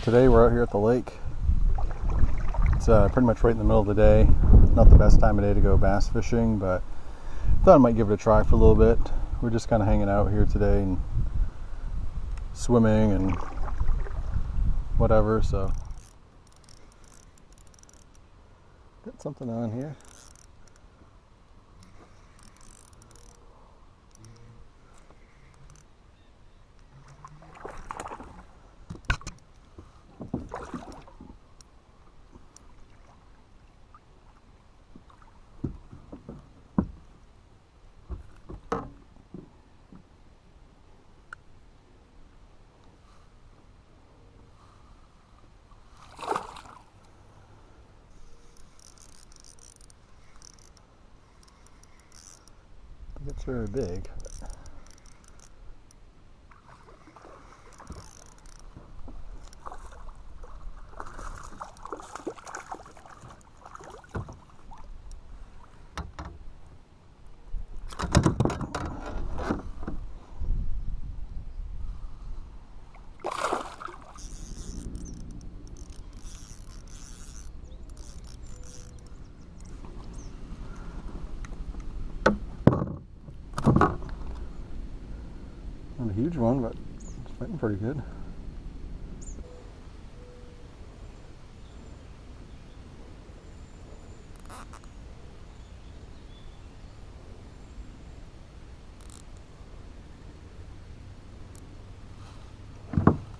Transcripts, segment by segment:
Today we're out here at the lake. It's pretty much right in the middle of the day. Not the best time of day to go bass fishing, but thought I might give it a try for a little bit. We're just kind of hanging out here today and swimming and whatever, so got something on here. It's very big. Not a huge one, but it's fighting pretty good.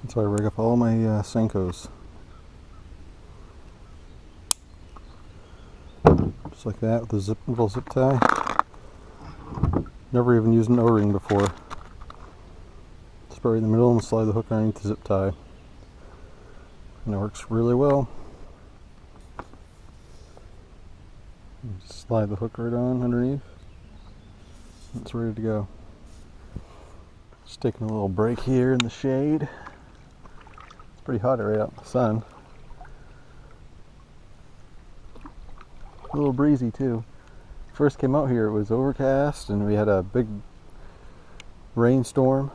That's why I rig up all my Senkos. Just like that with a little zip tie. Never even used an O-ring before. Right in the middle and slide the hook underneath the zip tie, and it works really well. Just slide the hook right on underneath. It's ready to go. Just taking a little break here in the shade. It's pretty hot right out in the sun. A little breezy too. First came out here it was overcast and we had a big rainstorm.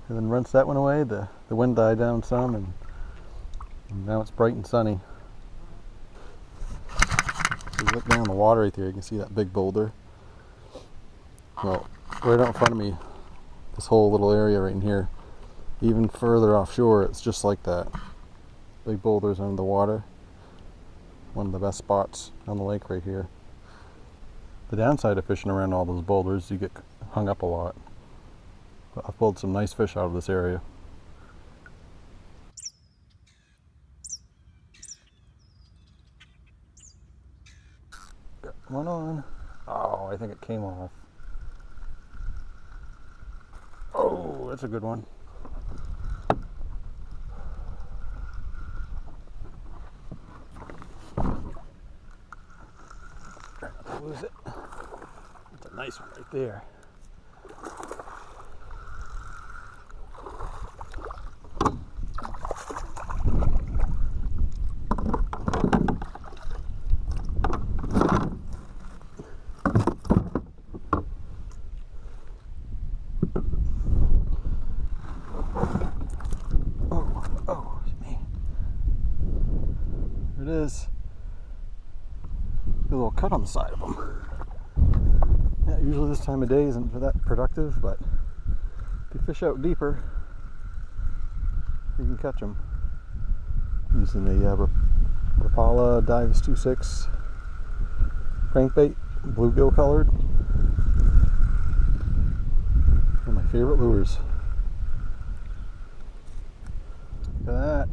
And then once that went away, the wind died down some, and now it's bright and sunny. So you look down the water right there, you can see that big boulder. Well, right out in front of me, this whole little area right in here, even further offshore, it's just like that. Big boulders under the water. One of the best spots on the lake right here. The downside of fishing around all those boulders, you get hung up a lot. I've pulled some nice fish out of this area. Got one on. Oh, I think it came off. Oh, that's a good one. Try not to lose it. That's a nice one right there. It is. A little cut on the side of them. Yeah, usually this time of day isn't that productive, but if you fish out deeper, you can catch them. Using the Rapala DT-6 crankbait, bluegill colored. One of my favorite lures. Look at that.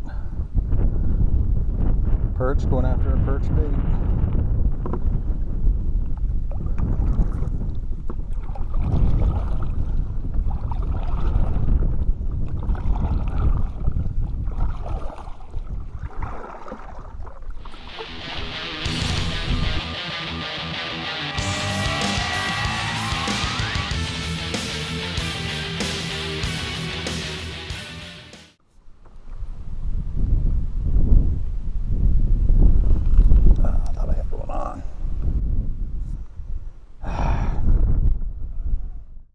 Perch going after a perch bait.